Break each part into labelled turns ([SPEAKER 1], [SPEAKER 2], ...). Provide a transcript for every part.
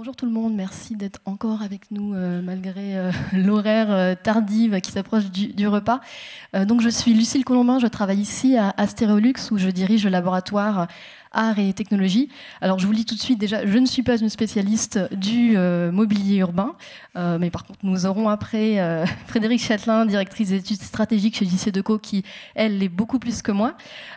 [SPEAKER 1] Bonjour tout le monde, merci d'être encore avec nous malgré l'horaire tardive qui s'approche du repas. Donc je suis Lucille Colombin, je travaille ici à Stéréolux où je dirige le laboratoire Art et Technologie. Alors je vous le dis tout de suite déjà, je ne suis pas une spécialiste du mobilier urbain, mais par contre nous aurons après Frédérique Châtelain, directrice des études stratégiques chez JC Deco, qui elle l'est beaucoup plus que moi.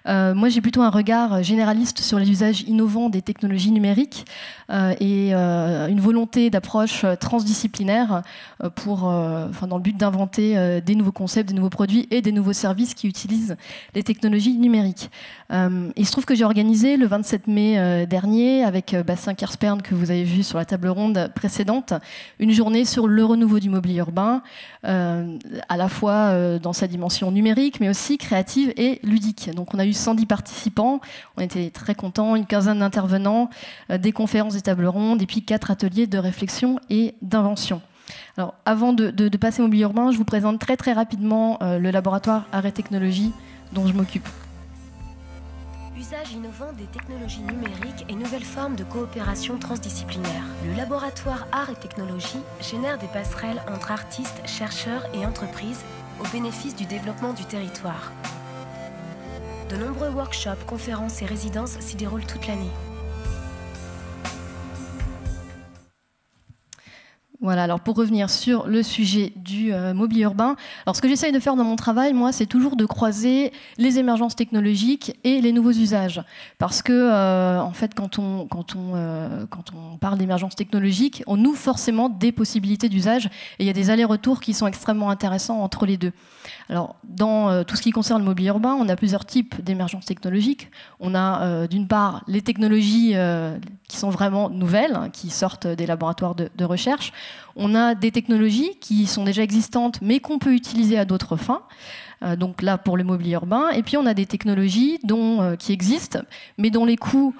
[SPEAKER 1] Moi j'ai plutôt un regard généraliste sur les usages innovants des technologies numériques et une volonté d'approche transdisciplinaire dans le but d'inventer des nouveaux concepts, des nouveaux produits et des nouveaux services qui utilisent les technologies numériques. Il se trouve que j'ai organisé le 27 mai dernier, avec Bastien Kerspern, que vous avez vu sur la table ronde précédente, une journée sur le renouveau du mobilier urbain, à la fois dans sa dimension numérique, mais aussi créative et ludique. Donc on a eu 110 participants, on était très contents, une quinzaine d'intervenants, des conférences, des tables rondes, et puis 4 ateliers de réflexion et d'invention. Alors, avant de passer au mobilier urbain, je vous présente très très rapidement le laboratoire Art et Technologie dont je m'occupe.
[SPEAKER 2] Usage innovant des technologies numériques et nouvelles formes de coopération transdisciplinaire. Le laboratoire Art et Technologie génère des passerelles entre artistes, chercheurs et entreprises au bénéfice du développement du territoire. De nombreux workshops, conférences et résidences s'y déroulent toute l'année.
[SPEAKER 1] Voilà, alors pour revenir sur le sujet du mobilier urbain, alors ce que j'essaye de faire dans mon travail, moi, c'est toujours de croiser les émergences technologiques et les nouveaux usages. Parce que, en fait, quand on parle d'émergence technologique, on ouvre forcément des possibilités d'usage et il y a des allers-retours qui sont extrêmement intéressants entre les deux. Alors, dans tout ce qui concerne le mobilier urbain, on a plusieurs types d'émergences technologiques. On a d'une part les technologies qui sont vraiment nouvelles, hein, qui sortent des laboratoires de recherche. On a des technologies qui sont déjà existantes, mais qu'on peut utiliser à d'autres fins. Donc là, pour le mobilier urbain. Et puis, on a des technologies qui existent, mais dont les coûts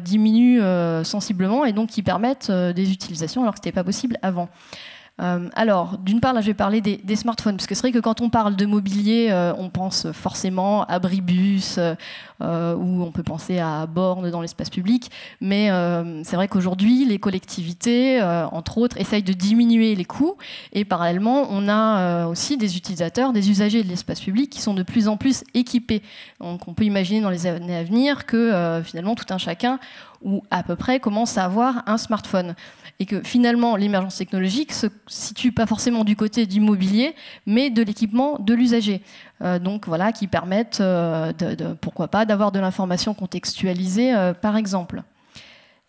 [SPEAKER 1] diminuent sensiblement et donc qui permettent des utilisations alors que ce n'était pas possible avant. Alors, d'une part, là, je vais parler des smartphones, parce que c'est vrai que quand on parle de mobilier, on pense forcément à Bribus, ou on peut penser à bornes dans l'espace public, mais c'est vrai qu'aujourd'hui, les collectivités, entre autres, essayent de diminuer les coûts, et parallèlement, on a aussi des utilisateurs, des usagers de l'espace public qui sont de plus en plus équipés. Donc, on peut imaginer dans les années à venir que finalement, tout un chacun, ou à peu près, commence à avoir un smartphone. Et que finalement, l'émergence technologique se situe pas forcément du côté du mobilier, mais de l'équipement de l'usager. Donc voilà, qui permettent, pourquoi pas, d'avoir de l'information contextualisée, par exemple.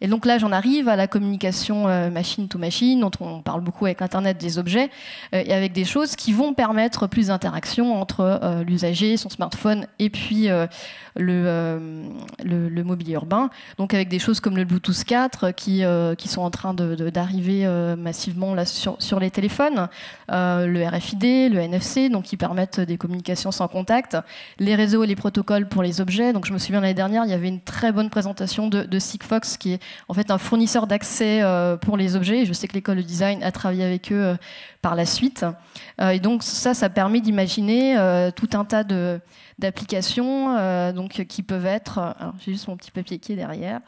[SPEAKER 1] Et donc là, j'en arrive à la communication machine-to-machine, dont on parle beaucoup avec Internet des objets, et avec des choses qui vont permettre plus d'interaction entre l'usager, son smartphone, et puis le mobilier urbain. Donc avec des choses comme le Bluetooth 4 qui sont en train d'arriver massivement là, sur les téléphones, le RFID, le NFC, donc qui permettent des communications sans contact, les réseaux et les protocoles pour les objets. Donc je me souviens l'année dernière, il y avait une très bonne présentation de Sigfox, qui est en fait un fournisseur d'accès pour les objets. Je sais que l'école de design a travaillé avec eux par la suite. Et donc ça permet d'imaginer tout un tas d'applications donc qui peuvent être, alors j'ai juste mon petit papier qui est derrière,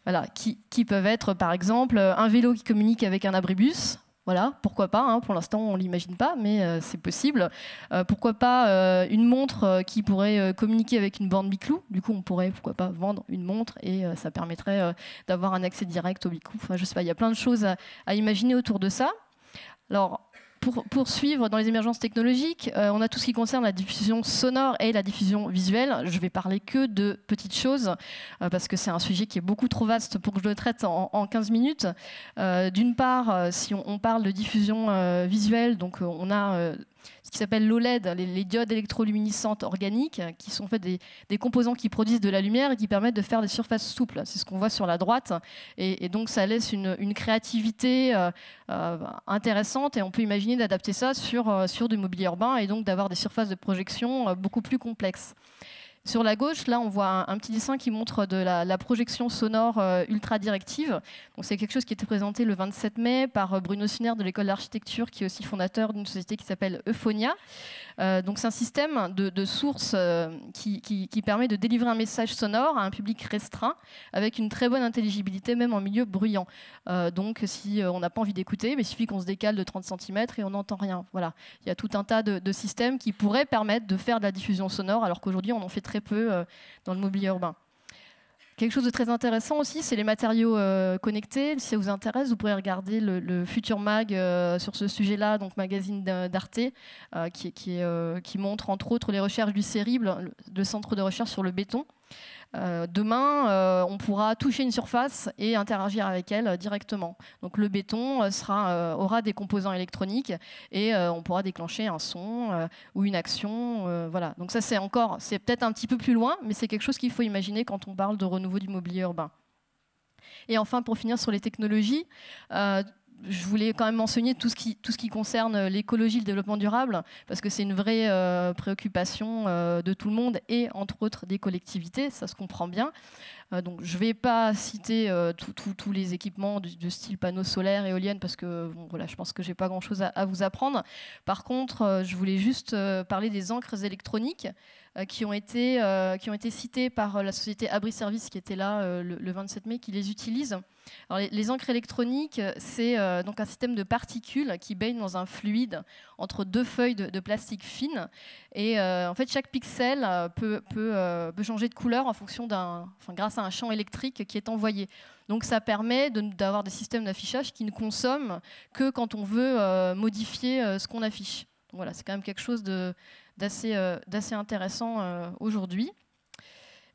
[SPEAKER 1] voilà, qui peuvent être par exemple un vélo qui communique avec un abribus. Voilà, pourquoi pas, hein, pour l'instant on ne l'imagine pas, mais c'est possible. Pourquoi pas une montre qui pourrait communiquer avec une borne Biclou. Du coup, on pourrait, pourquoi pas, vendre une montre et ça permettrait d'avoir un accès direct au Biclou. Enfin, je sais pas, il y a plein de choses à imaginer autour de ça. Alors, pour poursuivre dans les émergences technologiques, on a tout ce qui concerne la diffusion sonore et la diffusion visuelle. Je vais parler que de petites choses, parce que c'est un sujet qui est beaucoup trop vaste pour que je le traite en 15 minutes. D'une part, si on parle de diffusion visuelle, donc on a ce qui s'appelle l'OLED, les diodes électroluminescentes organiques, qui sont en fait des composants qui produisent de la lumière et qui permettent de faire des surfaces souples. C'est ce qu'on voit sur la droite. Et donc, ça laisse une créativité intéressante et on peut imaginer d'adapter ça sur du mobilier urbain et donc d'avoir des surfaces de projection beaucoup plus complexes. Sur la gauche, là, on voit un petit dessin qui montre de la projection sonore ultra directive. Donc, c'est quelque chose qui était présenté le 27 mai par Bruno Suner de l'école d'architecture, qui est aussi fondateur d'une société qui s'appelle Euphonia. Donc, c'est un système de source qui permet de délivrer un message sonore à un public restreint avec une très bonne intelligibilité, même en milieu bruyant. Donc, si on n'a pas envie d'écouter, mais il suffit qu'on se décale de 30 cm et on n'entend rien. Voilà. Il y a tout un tas de systèmes qui pourraient permettre de faire de la diffusion sonore, alors qu'aujourd'hui, on en fait très peu dans le mobilier urbain. Quelque chose de très intéressant aussi, c'est les matériaux connectés. Si ça vous intéresse, vous pourrez regarder le Futur Mag sur ce sujet-là, donc magazine d'Arte, qui montre entre autres les recherches du CERIBL, le centre de recherche sur le béton. Demain, on pourra toucher une surface et interagir avec elle directement. Donc le béton aura des composants électroniques et on pourra déclencher un son ou une action. Voilà. Donc ça, c'est peut-être un petit peu plus loin, mais c'est quelque chose qu'il faut imaginer quand on parle de renouveau du mobilier urbain. Et enfin, pour finir sur les technologies, je voulais quand même mentionner tout ce qui concerne l'écologie, le développement durable, parce que c'est une vraie préoccupation de tout le monde et entre autres des collectivités, ça se comprend bien. Donc je ne vais pas citer tous les équipements de style panneaux solaires, éoliennes, parce que bon, voilà, je pense que je n'ai pas grand-chose à vous apprendre. Par contre, je voulais juste parler des encres électroniques qui ont été citées par la société Abri Service qui était là le 27 mai, qui les utilise. Alors, les encres électroniques, c'est donc un système de particules qui baigne dans un fluide entre deux feuilles de plastique fines. Et en fait, chaque pixel peut changer de couleur en fonction grâce à un champ électrique qui est envoyé. Donc ça permet d'avoir des systèmes d'affichage qui ne consomment que quand on veut modifier ce qu'on affiche. Donc voilà, c'est quand même quelque chose d'assez intéressant aujourd'hui.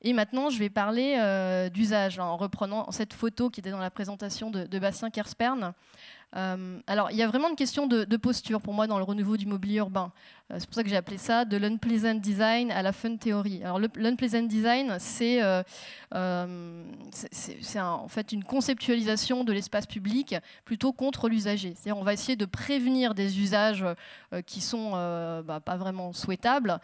[SPEAKER 1] Et maintenant, je vais parler d'usage, en reprenant cette photo qui était dans la présentation de Bastien Kerspern. Alors, il y a vraiment une question de posture pour moi dans le renouveau du mobilier urbain. C'est pour ça que j'ai appelé ça de l'unpleasant design à la fun theory. Alors, l'unpleasant design, c'est en fait une conceptualisation de l'espace public plutôt contre l'usager. C'est-à-dire, on va essayer de prévenir des usages qui sont pas vraiment souhaitables,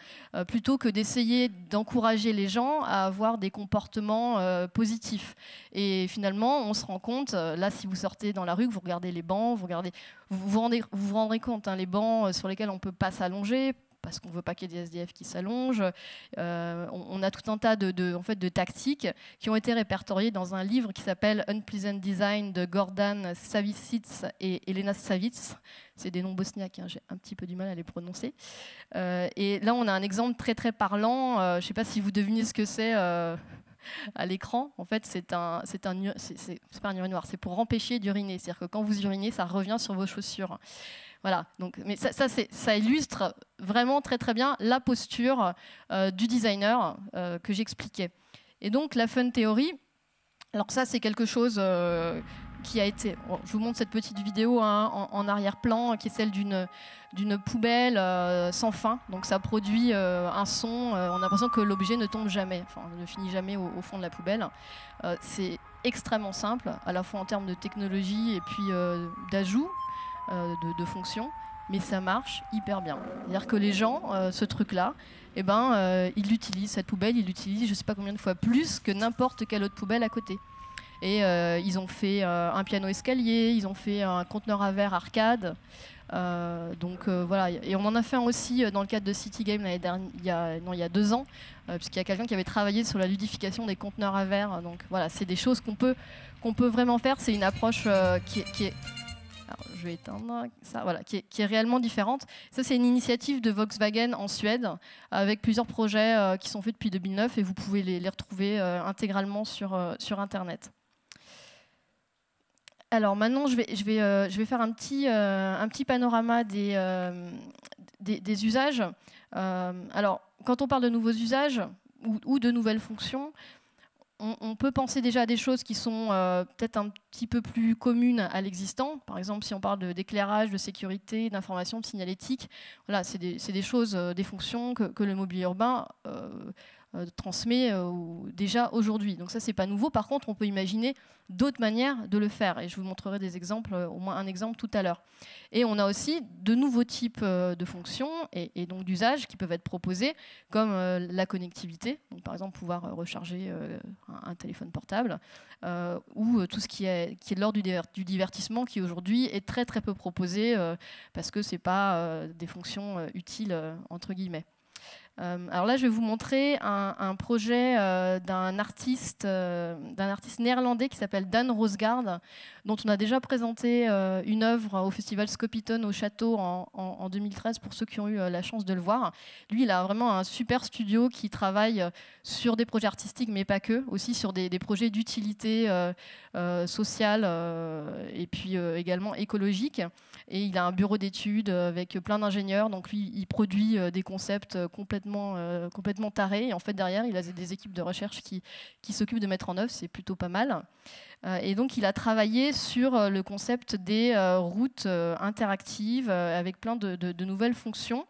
[SPEAKER 1] plutôt que d'essayer d'encourager les gens à avoir des comportements positifs. Et finalement, on se rend compte, là, si vous sortez dans la rue, que vous regardez les bancs, vous vous rendrez compte, hein, les bancs sur lesquels on ne peut pas s'allonger, parce qu'on ne veut pas qu'il y ait des SDF qui s'allongent. On a tout un tas de tactiques qui ont été répertoriées dans un livre qui s'appelle Unpleasant Design de Gordan Savičić et Elena Savić. C'est des noms bosniaques, hein, j'ai un petit peu du mal à les prononcer. Et là, on a un exemple très très parlant. Je ne sais pas si vous devinez ce que c'est à l'écran. En fait, c'est pas un urinoir, c'est pour empêcher d'uriner. C'est-à-dire que quand vous urinez, ça revient sur vos chaussures. Voilà. Donc, mais ça illustre vraiment très très bien la posture du designer que j'expliquais. Et donc la fun theory, alors ça c'est quelque chose qui a été... Bon, je vous montre cette petite vidéo en arrière-plan qui est celle d'une poubelle sans fin. Donc ça produit un son, on a l'impression que l'objet ne tombe jamais, enfin ne finit jamais au fond de la poubelle. C'est extrêmement simple, à la fois en termes de technologie et puis d'ajout de fonctions, mais ça marche hyper bien. C'est-à-dire que les gens, ce truc-là, ils l'utilisent, cette poubelle, ils l'utilisent je ne sais pas combien de fois plus que n'importe quelle autre poubelle à côté. Et ils ont fait un piano escalier, ils ont fait un conteneur à verre arcade. Voilà. Et on en a fait un aussi dans le cadre de City Game il y a 2 ans, puisqu'il y a quelqu'un qui avait travaillé sur la ludification des conteneurs à verre. Donc voilà, c'est des choses qu'on peut vraiment faire. C'est une approche qui est alors, je vais éteindre ça, voilà, qui est réellement différente. Ça, c'est une initiative de Volkswagen en Suède, avec plusieurs projets qui sont faits depuis 2009, et vous pouvez les retrouver intégralement sur Internet. Alors maintenant, je vais faire un petit panorama des usages. Alors, quand on parle de nouveaux usages ou de nouvelles fonctions, on peut penser déjà à des choses qui sont peut-être un petit peu plus communes à l'existant. Par exemple, si on parle d'éclairage, de sécurité, d'information, de signalétique, voilà, c'est des choses, des fonctions que le mobilier urbain transmet déjà aujourd'hui. Donc ça, c'est pas nouveau. Par contre, on peut imaginer d'autres manières de le faire. Et je vous montrerai des exemples, au moins un exemple tout à l'heure. Et on a aussi de nouveaux types de fonctions et donc d'usages qui peuvent être proposés, comme la connectivité. Donc, par exemple, pouvoir recharger un téléphone portable, ou tout ce qui est de l'ordre du divertissement, qui aujourd'hui est très très peu proposé parce que c'est pas des fonctions utiles entre guillemets. Alors là, je vais vous montrer un projet d'un artiste néerlandais qui s'appelle Dan Rosgaard, dont on a déjà présenté une œuvre au festival Scopitone au Château en 2013, pour ceux qui ont eu la chance de le voir. Lui, il a vraiment un super studio qui travaille sur des projets artistiques, mais pas que, aussi sur des projets d'utilité sociale et puis également écologique. Et il a un bureau d'études avec plein d'ingénieurs, donc lui, il produit des concepts complètement tarés. Et en fait, derrière, il a des équipes de recherche qui s'occupent de mettre en œuvre. C'est plutôt pas mal. Et donc, il a travaillé sur le concept des routes interactives avec plein de nouvelles fonctions,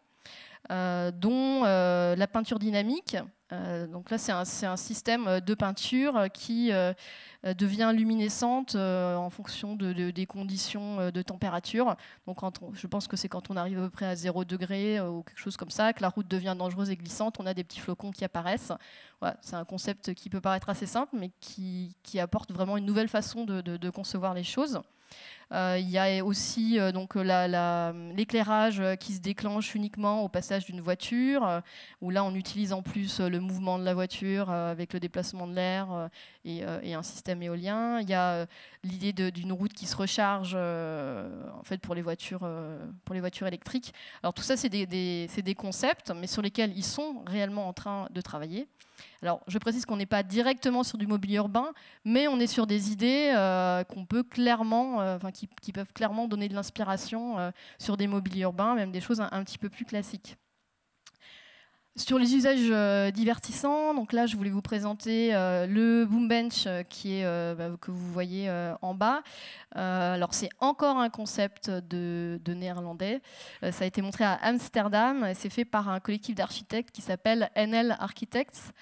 [SPEAKER 1] dont la peinture dynamique. Donc là, c'est un système de peinture qui devient luminescente en fonction des conditions de température. Donc je pense que c'est quand on arrive à peu près à 0 degré ou quelque chose comme ça, que la route devient dangereuse et glissante, on a des petits flocons qui apparaissent. Voilà, c'est un concept qui peut paraître assez simple, mais qui apporte vraiment une nouvelle façon de concevoir les choses. Il y a aussi donc l'éclairage qui se déclenche uniquement au passage d'une voiture, où là on utilise en plus le mouvement de la voiture avec le déplacement de l'air et un système éolien. Il y a l'idée d'une route qui se recharge en fait pour les voitures électriques. Alors tout ça, c'est des concepts, mais sur lesquels ils sont réellement en train de travailler. Alors, je précise qu'on n'est pas directement sur du mobilier urbain, mais on est sur des idées qu'on peut clairement, qui peuvent clairement donner de l'inspiration sur des mobiliers urbains, même des choses un petit peu plus classiques. Sur les usages divertissants, donc là, je voulais vous présenter le Boom Bench que vous voyez en bas. Alors, c'est encore un concept de néerlandais. Ça a été montré à Amsterdam. C'est fait par un collectif d'architectes qui s'appelle NL Architects.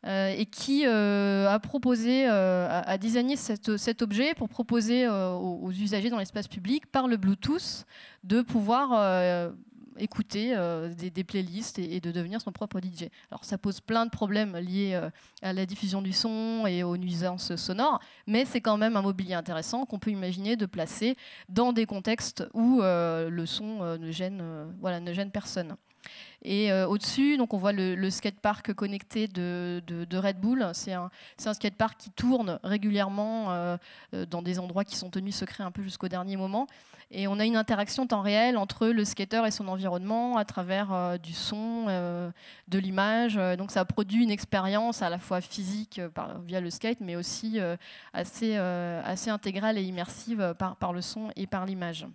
[SPEAKER 1] Et qui a proposé, a designé cet objet pour proposer aux usagers dans l'espace public, par le Bluetooth, de pouvoir écouter des playlists et de devenir son propre DJ. Alors ça pose plein de problèmes liés à la diffusion du son et aux nuisances sonores, mais c'est quand même un mobilier intéressant qu'on peut imaginer de placer dans des contextes où le son ne gêne personne. Et au-dessus, donc on voit le skatepark connecté de Red Bull. C'est un skatepark qui tourne régulièrement dans des endroits qui sont tenus secrets un peu jusqu'au dernier moment. Et on a une interaction temps réel entre le skateur et son environnement à travers du son, de l'image. Donc ça produit une expérience à la fois physique via le skate, mais aussi assez intégrale et immersive par le son et par l'image.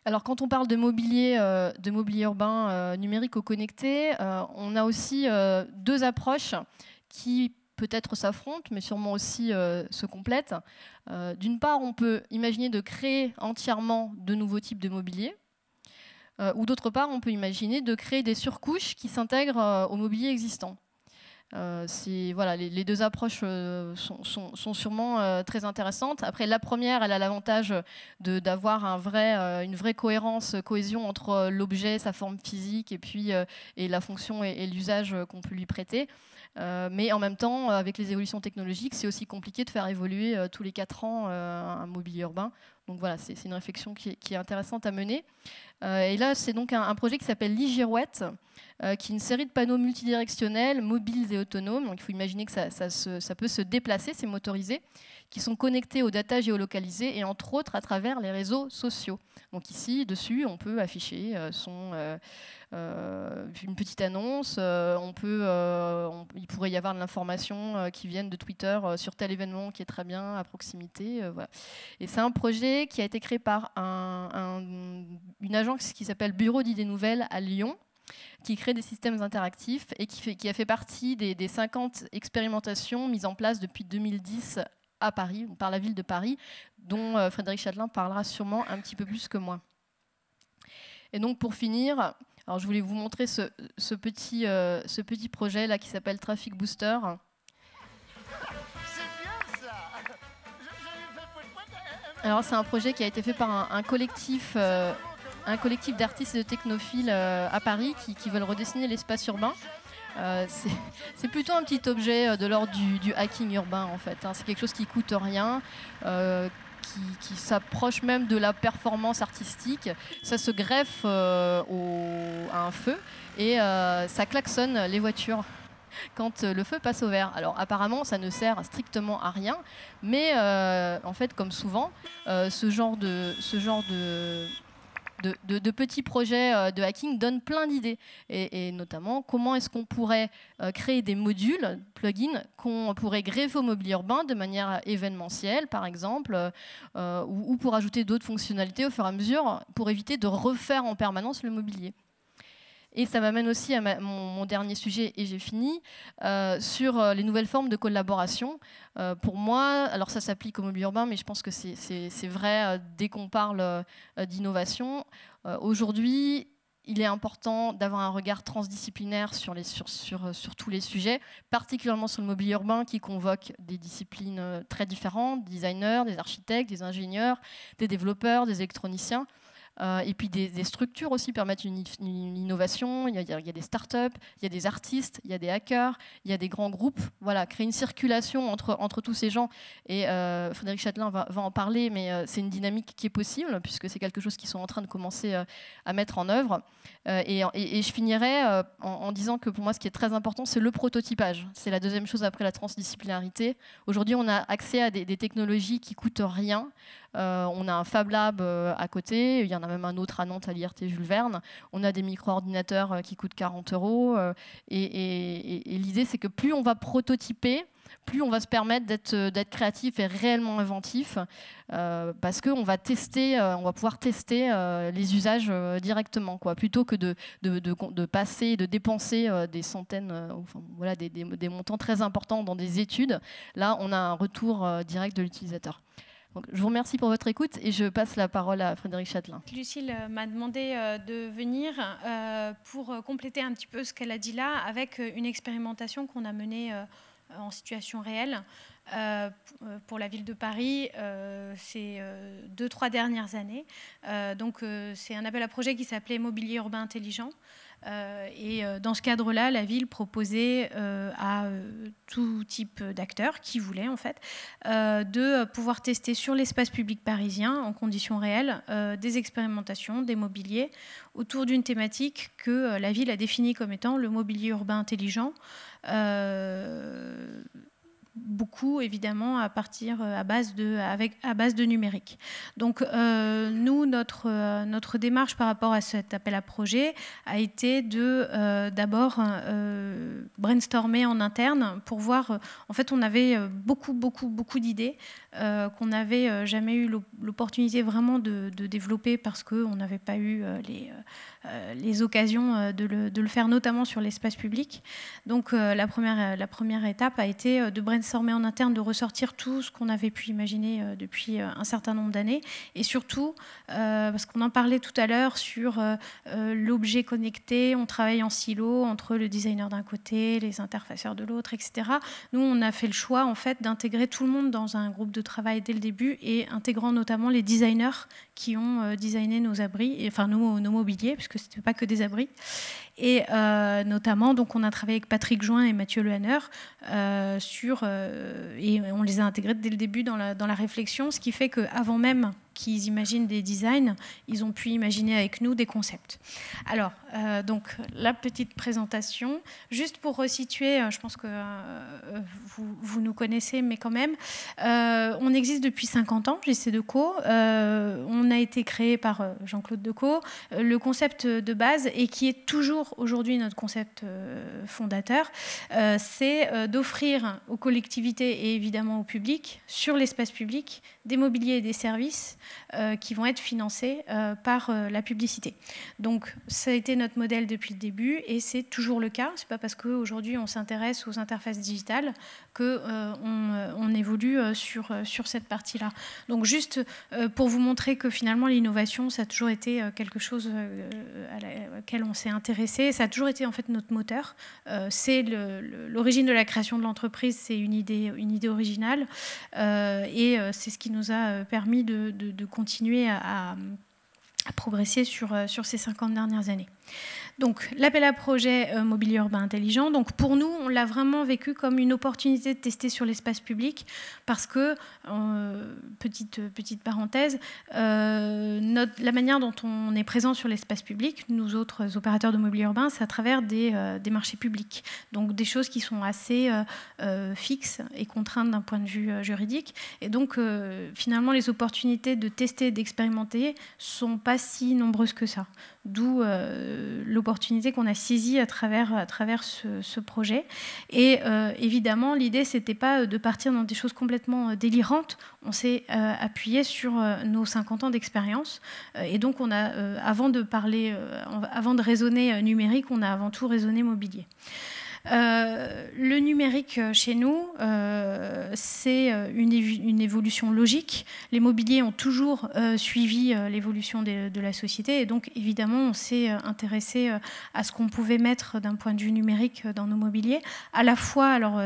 [SPEAKER 1] Alors, quand on parle de mobilier urbain numérique ou connecté, on a aussi deux approches qui peut-être s'affrontent, mais sûrement aussi se complètent. D'une part, on peut imaginer de créer entièrement de nouveaux types de mobilier, ou d'autre part, on peut imaginer de créer des surcouches qui s'intègrent au mobilier existant. Voilà, les deux approches sont sûrement très intéressantes. Après, la première, elle a l'avantage d'avoir une vraie cohésion entre l'objet, sa forme physique, et la fonction et l'usage qu'on peut lui prêter. Mais en même temps, avec les évolutions technologiques, c'est aussi compliqué de faire évoluer tous les 4 ans un mobilier urbain. Donc voilà, c'est une réflexion qui est intéressante à mener. Et là, c'est donc un projet qui s'appelle l'e-Girouette, qui est une série de panneaux multidirectionnels, mobiles et autonomes. Donc il faut imaginer que ça peut se déplacer, c'est motorisé, qui sont connectés aux data géolocalisées et entre autres à travers les réseaux sociaux. Donc ici, dessus, on peut afficher une petite annonce. Il pourrait y avoir de l'information qui vienne de Twitter sur tel événement qui est très bien à proximité. Voilà. Et c'est un projet qui a été créé par une agence qui s'appelle Bureau d'idées nouvelles à Lyon, qui crée des systèmes interactifs et qui a fait partie des 50 expérimentations mises en place depuis 2010 à Paris, par la ville de Paris, dont Frédéric Chatelain parlera sûrement un petit peu plus que moi. Et donc pour finir, Alors je voulais vous montrer ce petit projet là qui s'appelle Traffic Booster. Alors c'est un projet qui a été fait par un collectif d'artistes et de technophiles à Paris qui veulent redessiner l'espace urbain. C'est plutôt un petit objet de l'ordre du hacking urbain en fait. C'est quelque chose qui coûte rien, qui s'approche même de la performance artistique. Ça se greffe à un feu et ça klaxonne les voitures quand le feu passe au vert. Alors apparemment ça ne sert strictement à rien, mais en fait comme souvent ce genre de petits projets de hacking donnent plein d'idées. Et notamment, comment est-ce qu'on pourrait créer des modules, plugins, qu'on pourrait greffer au mobilier urbain de manière événementielle, par exemple, ou pour ajouter d'autres fonctionnalités au fur et à mesure, pour éviter de refaire en permanence le mobilier. Et ça m'amène aussi à mon dernier sujet, et j'ai fini, sur les nouvelles formes de collaboration. Pour moi, alors ça s'applique au mobilier urbain, mais je pense que c'est vrai dès qu'on parle d'innovation. Aujourd'hui, il est important d'avoir un regard transdisciplinaire sur tous les sujets, particulièrement sur le mobilier urbain qui convoque des disciplines très différentes, des designers, des architectes, des ingénieurs, des développeurs, des électroniciens. Et puis des structures aussi permettent une innovation. Il y a des startups, il y a des artistes, il y a des hackers, il y a des grands groupes. Voilà, créer une circulation entre tous ces gens. Et Frédéric Chatelain va en parler, mais c'est une dynamique qui est possible puisque c'est quelque chose qu'ils sont en train de commencer à mettre en œuvre. Et je finirai en disant que pour moi, ce qui est très important, c'est le prototypage. C'est la deuxième chose après la transdisciplinarité. Aujourd'hui, on a accès à des technologies qui coûtent rien. On a un Fab Lab à côté, il y en a même un autre à Nantes à l'IRT Jules Verne. On a des micro-ordinateurs qui coûtent 40 €. Et l'idée, c'est que plus on va prototyper, plus on va se permettre d'être créatif et réellement inventif, parce qu'on va pouvoir tester les usages directement, quoi, plutôt que de passer, de dépenser des centaines, des montants très importants dans des études. Là, on a un retour direct de l'utilisateur. Donc, je vous remercie pour votre écoute et je passe la parole à Frédéric Chatelain.
[SPEAKER 3] Lucille m'a demandé de venir pour compléter un petit peu ce qu'elle a dit là avec une expérimentation qu'on a menée en situation réelle pour la ville de Paris ces 2-3 dernières années. C'est un appel à projet qui s'appelait Mobilier urbain intelligent. Et dans ce cadre-là, la ville proposait à tout type d'acteurs qui voulaient en fait de pouvoir tester sur l'espace public parisien en conditions réelles des expérimentations, des mobiliers autour d'une thématique que la ville a définie comme étant le mobilier urbain intelligent. Beaucoup évidemment à base de numérique. Donc nous, notre démarche par rapport à cet appel à projet a été de d'abord brainstormer en interne pour voir. En fait, on avait beaucoup d'idées qu'on n'avait jamais eu l'opportunité vraiment de développer parce qu'on n'avait pas eu les occasions de le faire, notamment sur l'espace public. Donc la première étape a été de brainstormer en interne, de ressortir tout ce qu'on avait pu imaginer depuis un certain nombre d'années. Et surtout, parce qu'on en parlait tout à l'heure sur l'objet connecté, on travaille en silo entre le designer d'un côté, les interfaceurs de l'autre, etc. Nous, on a fait le choix en fait, d'intégrer tout le monde dans un groupe de travail dès le début et intégrant notamment les designers qui ont designé nos abris, enfin nos mobiliers, puisque ce n'était pas que des abris. Et notamment, donc, on a travaillé avec Patrick Join et Mathieu Lehanner et on les a intégrés dès le début dans la réflexion, ce qui fait qu'avant même qu'ils imaginent des designs, ils ont pu imaginer avec nous des concepts. Alors, donc, la petite présentation, juste pour resituer, je pense que vous nous connaissez, mais quand même, on existe depuis 50 ans, JC Deco, on a été créé par Jean-Claude Decaux, le concept de base, et qui est toujours aujourd'hui notre concept fondateur, c'est d'offrir aux collectivités et évidemment au public, sur l'espace public, des mobiliers et des services qui vont être financés par la publicité. Donc ça a été notre modèle depuis le début et c'est toujours le cas. C'est pas parce qu'aujourd'hui on s'intéresse aux interfaces digitales qu'on évolue sur cette partie-là. Donc juste pour vous montrer que finalement l'innovation, ça a toujours été quelque chose à laquelle on s'est intéressé. Ça a toujours été en fait notre moteur. C'est l'origine de la création de l'entreprise, c'est une idée originale et c'est ce qui nous a permis de continuer à progresser sur ces 50 dernières années. Donc, l'appel à projet mobilier urbain intelligent. Donc, pour nous, on l'a vraiment vécu comme une opportunité de tester sur l'espace public parce que, petite parenthèse, la manière dont on est présent sur l'espace public, nous autres opérateurs de mobilier urbain, c'est à travers des marchés publics. Donc, des choses qui sont assez fixes et contraintes d'un point de vue juridique. Et donc, finalement, les opportunités de tester, d'expérimenter ne sont pas si nombreuses que ça. D'où l'opportunité qu'on a saisie à travers ce projet. Et évidemment, l'idée, ce n'était pas de partir dans des choses complètement délirantes. On s'est appuyé sur nos 50 ans d'expérience. Et donc, on a, avant de raisonner numérique, on a avant tout raisonné mobilier. Le numérique chez nous, c'est une évolution logique. Les mobiliers ont toujours suivi l'évolution de la société et donc évidemment on s'est intéressé à ce qu'on pouvait mettre d'un point de vue numérique dans nos mobiliers. À la fois, alors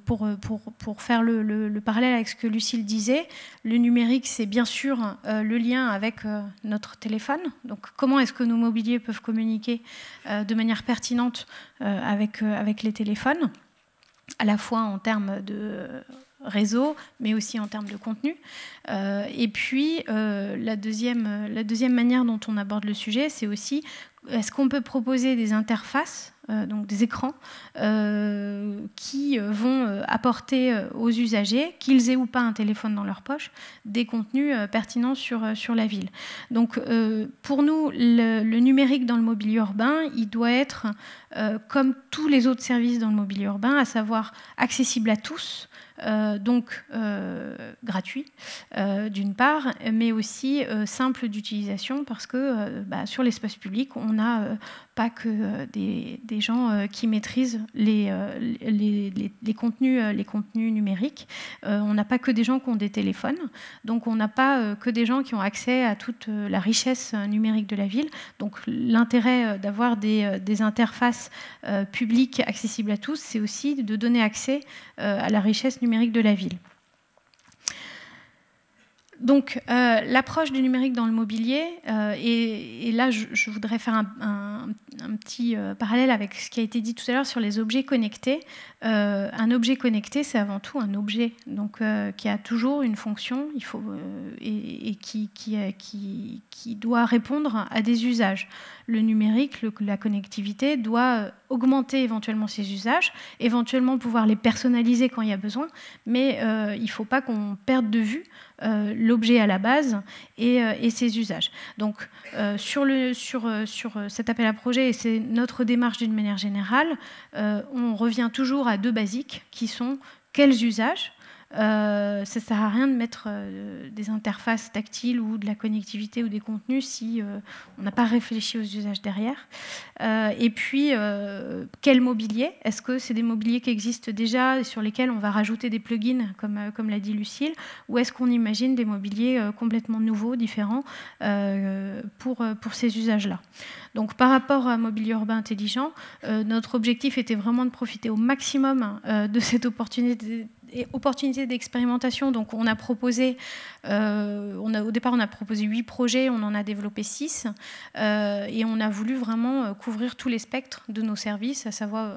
[SPEAKER 3] pour faire le parallèle avec ce que Lucille disait, le numérique c'est bien sûr le lien avec notre téléphone. Donc comment est-ce que nos mobiliers peuvent communiquer de manière pertinente avec les téléphones, à la fois en termes de réseau, mais aussi en termes de contenu. Et puis, la deuxième manière dont on aborde le sujet, c'est aussi, est-ce qu'on peut proposer des interfaces, donc des écrans, qui vont apporter aux usagers, qu'ils aient ou pas un téléphone dans leur poche, des contenus pertinents sur la ville. Donc, pour nous, le numérique dans le mobilier urbain, il doit être, comme tous les autres services dans le mobilier urbain, à savoir accessible à tous, donc gratuit d'une part, mais aussi simple d'utilisation parce que sur l'espace public, on n'a pas que des gens qui maîtrisent les contenus numériques. On n'a pas que des gens qui ont des téléphones, donc on n'a pas que des gens qui ont accès à toute la richesse numérique de la ville. Donc l'intérêt d'avoir des interfaces publiques accessibles à tous, c'est aussi de donner accès à la richesse numérique de la ville. Donc, l'approche du numérique dans le mobilier, et là, je voudrais faire un petit parallèle avec ce qui a été dit tout à l'heure sur les objets connectés. Un objet connecté, c'est avant tout un objet, donc qui a toujours une fonction, et qui doit répondre à des usages. Le numérique, la connectivité doit augmenter éventuellement ces usages, éventuellement pouvoir les personnaliser quand il y a besoin, mais il ne faut pas qu'on perde de vue l'objet à la base et ses usages. Donc sur cet appel à projet, et c'est notre démarche d'une manière générale, on revient toujours à deux basiques qui sont quels usages. Ça ne sert à rien de mettre des interfaces tactiles ou de la connectivité ou des contenus si on n'a pas réfléchi aux usages derrière. Et puis, quel mobilier? Est-ce que c'est des mobiliers qui existent déjà et sur lesquels on va rajouter des plugins, comme l'a dit Lucille, ou est-ce qu'on imagine des mobiliers complètement nouveaux, différents, pour ces usages-là? Donc, par rapport à mobilier urbain intelligent, notre objectif était vraiment de profiter au maximum de cette opportunité d'expérimentation. Donc on a proposé, au départ on a proposé 8 projets, on en a développé 6 et on a voulu vraiment couvrir tous les spectres de nos services, à savoir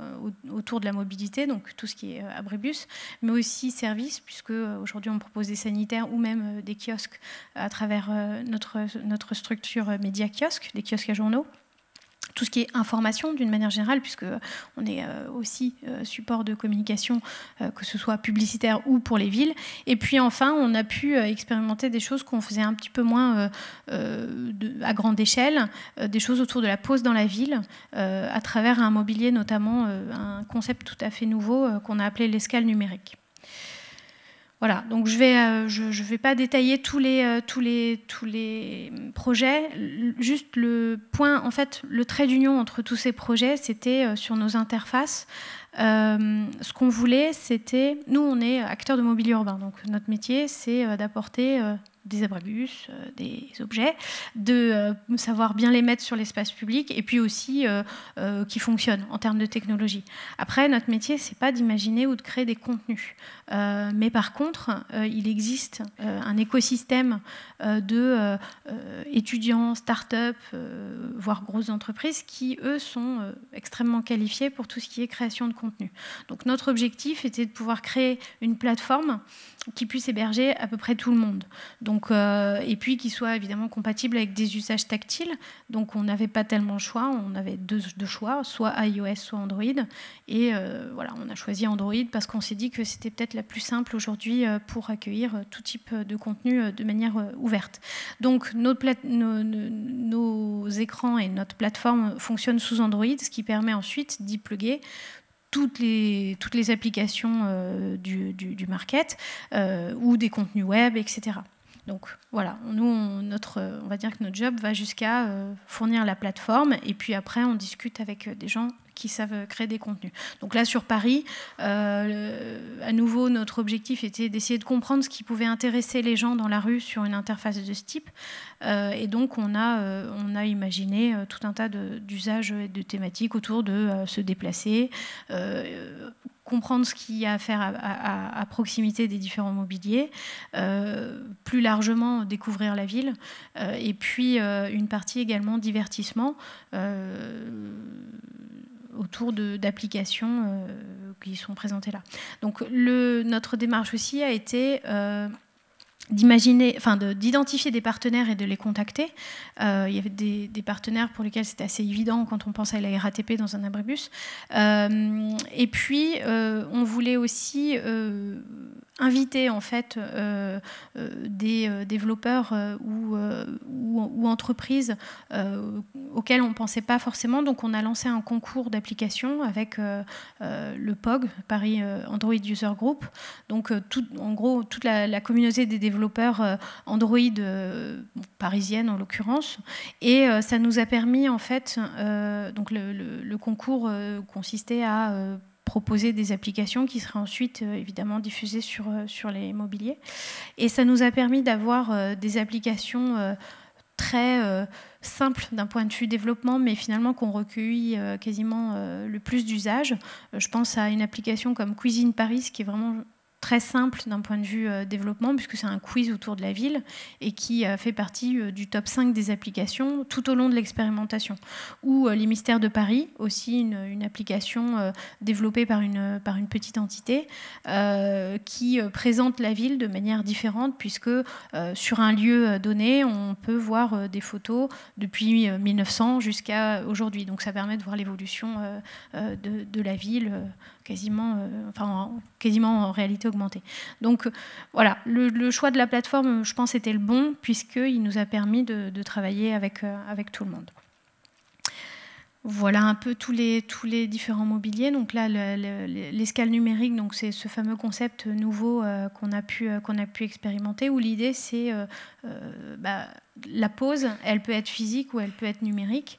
[SPEAKER 3] autour de la mobilité, donc tout ce qui est abribus, mais aussi services, puisque aujourd'hui on propose des sanitaires ou même des kiosques à travers notre structure média kiosque, des kiosques à journaux. Tout ce qui est information d'une manière générale, puisqu'on est aussi support de communication, que ce soit publicitaire ou pour les villes. Et puis enfin, on a pu expérimenter des choses qu'on faisait un petit peu moins à grande échelle, des choses autour de la pose dans la ville, à travers un mobilier, notamment un concept tout à fait nouveau qu'on a appelé l'escale numérique. Voilà, donc je vais pas détailler tous les projets. Juste le point, en fait, le trait d'union entre tous ces projets, c'était sur nos interfaces. Ce qu'on voulait, c'était... Nous, on est acteurs de mobilier urbain, donc notre métier, c'est d'apporter des abribus, des objets, de savoir bien les mettre sur l'espace public, et puis aussi qui fonctionnent en termes de technologie. Après, notre métier, c'est pas d'imaginer ou de créer des contenus. Mais par contre, il existe un écosystème de étudiants, start-up, voire grosses entreprises qui, eux, sont extrêmement qualifiés pour tout ce qui est création de contenu. Donc notre objectif était de pouvoir créer une plateforme qui puisse héberger à peu près tout le monde. Donc, et puis qui soit évidemment compatible avec des usages tactiles. Donc on n'avait pas tellement le choix, on avait deux choix, soit iOS, soit Android. Et voilà, on a choisi Android parce qu'on s'est dit que c'était peut-être la plus simple aujourd'hui pour accueillir tout type de contenu de manière ouverte. Donc nos écrans et notre plateforme fonctionnent sous Android, ce qui permet ensuite d'y plugger toutes les applications du market ou des contenus web, etc. Donc voilà, nous, on va dire que notre job va jusqu'à fournir la plateforme, et puis après on discute avec des gens qui savent créer des contenus. Donc là, sur Paris, à nouveau, notre objectif était d'essayer de comprendre ce qui pouvait intéresser les gens dans la rue sur une interface de ce type. Et donc, on a imaginé tout un tas d'usages et de thématiques autour de se déplacer, comprendre ce qu'il y a à faire à proximité des différents mobiliers, plus largement découvrir la ville, et puis une partie également divertissement, autour d'applications qui sont présentées là. Donc notre démarche aussi a été d'identifier des partenaires et de les contacter. Il y avait des partenaires pour lesquels c'était assez évident quand on pense à la RATP dans un abribus. Et puis, on voulait aussi inviter en fait des développeurs ou entreprises auxquelles on ne pensait pas forcément. Donc, on a lancé un concours d'applications avec le POG, Paris Android User Group. Donc, en gros, toute la communauté des développeurs Android parisienne en l'occurrence, et ça nous a permis en fait, donc le concours consistait à proposer des applications qui seraient ensuite évidemment diffusées sur les mobiliers, et ça nous a permis d'avoir des applications très simples d'un point de vue développement, mais finalement qu'on recueille quasiment le plus d'usages. Je pense à une application comme Cuisine Paris, qui est vraiment très simple d'un point de vue développement, puisque c'est un quiz autour de la ville et qui fait partie du top 5 des applications tout au long de l'expérimentation. Ou les Mystères de Paris, aussi une application développée par une petite entité qui présente la ville de manière différente, puisque sur un lieu donné, on peut voir des photos depuis 1900 jusqu'à aujourd'hui. Donc ça permet de voir l'évolution de la ville quasiment en réalité augmentée. Donc voilà, le choix de la plateforme, je pense, était le bon, puisqu'il nous a permis de travailler avec tout le monde. Voilà un peu tous les différents mobiliers. Donc là, l'escale numérique, donc c'est ce fameux concept nouveau qu'on a pu expérimenter, où l'idée c'est la pose, elle peut être physique ou elle peut être numérique.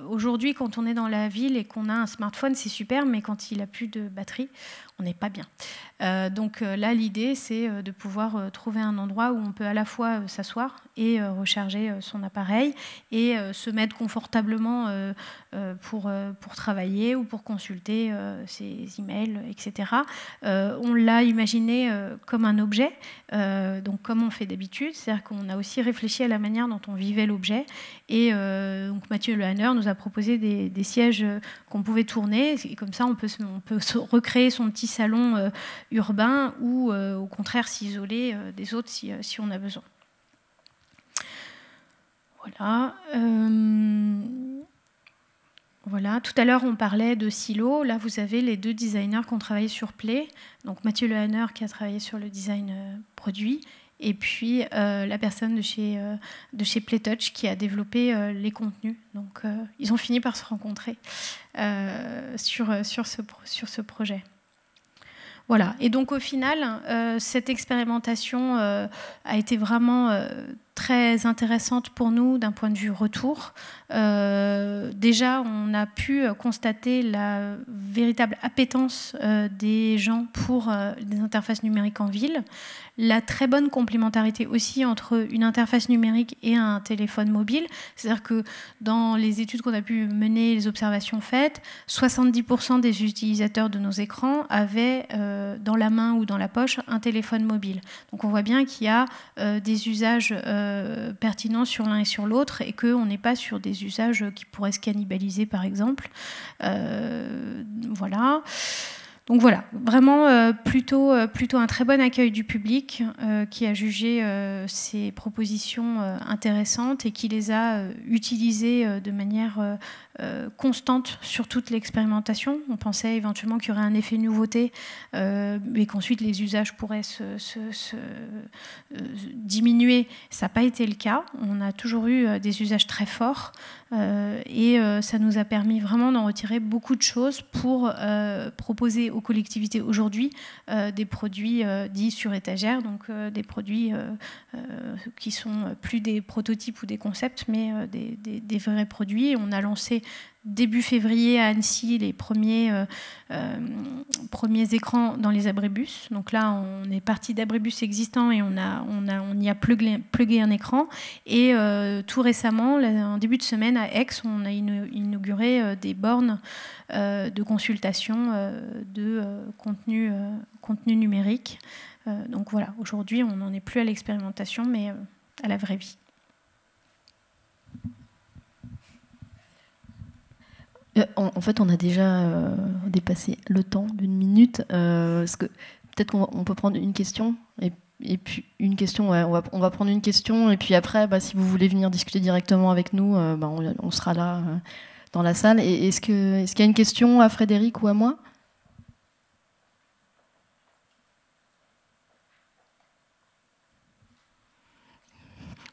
[SPEAKER 3] Aujourd'hui, quand on est dans la ville et qu'on a un smartphone, c'est super, mais quand il n'a plus de batterie, on n'est pas bien. Donc là, l'idée, c'est de pouvoir trouver un endroit où on peut à la fois s'asseoir et recharger son appareil et se mettre confortablement pour travailler ou pour consulter ses emails, etc. On l'a imaginé comme un objet, donc comme on fait d'habitude, c'est-à-dire qu'on a aussi réfléchi à la manière dont on vivait l'objet. Et donc Mathieu Lehanner nous a proposé des sièges qu'on pouvait tourner, et comme ça on peut recréer son petit salon urbain, ou au contraire s'isoler des autres si on a besoin. Voilà. Voilà. Tout à l'heure, on parlait de silos. Là, vous avez les deux designers qui ont travaillé sur Play. Donc Mathieu Lehanner qui a travaillé sur le design produit, et puis la personne de chez Playtouch qui a développé les contenus. Donc ils ont fini par se rencontrer sur ce projet. Voilà. Et donc au final, cette expérimentation a été vraiment très intéressante pour nous d'un point de vue retour. Déjà, on a pu constater la véritable appétence des gens pour des interfaces numériques en ville, la très bonne complémentarité aussi entre une interface numérique et un téléphone mobile. C'est-à-dire que dans les études qu'on a pu mener, les observations faites, 70% des utilisateurs de nos écrans avaient dans la main ou dans la poche un téléphone mobile. Donc on voit bien qu'il y a des usages pertinents sur l'un et sur l'autre et qu'on n'est pas sur des usages qui pourraient se cannibaliser par exemple. Voilà. Donc voilà, vraiment plutôt un très bon accueil du public qui a jugé ces propositions intéressantes et qui les a utilisées de manière constante sur toute l'expérimentation. On pensait éventuellement qu'il y aurait un effet nouveauté, mais qu'ensuite les usages pourraient se diminuer. Ça n'a pas été le cas. On a toujours eu des usages très forts et ça nous a permis vraiment d'en retirer beaucoup de choses pour proposer aux collectivités aujourd'hui des produits dits sur étagère, donc des produits qui sont plus des prototypes ou des concepts, mais des vrais produits. On a lancé début février à Annecy les premiers écrans dans les abribus. Donc là, on est parti d'abribus existants et on y a plugué un écran. Et tout récemment, en début de semaine à Aix, on a inauguré des bornes de consultation de contenu numérique. Donc voilà, aujourd'hui, on n'en est plus à l'expérimentation, mais à la vraie vie.
[SPEAKER 1] En fait, on a déjà dépassé le temps d'une minute. Peut-être qu'on peut prendre une question et puis une question. Ouais, on va prendre une question et puis après, si vous voulez venir discuter directement avec nous, on sera là dans la salle. Et est-ce qu'il y a une question à Frédéric ou à moi ?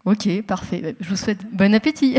[SPEAKER 1] Ok, parfait. Je vous souhaite bon appétit.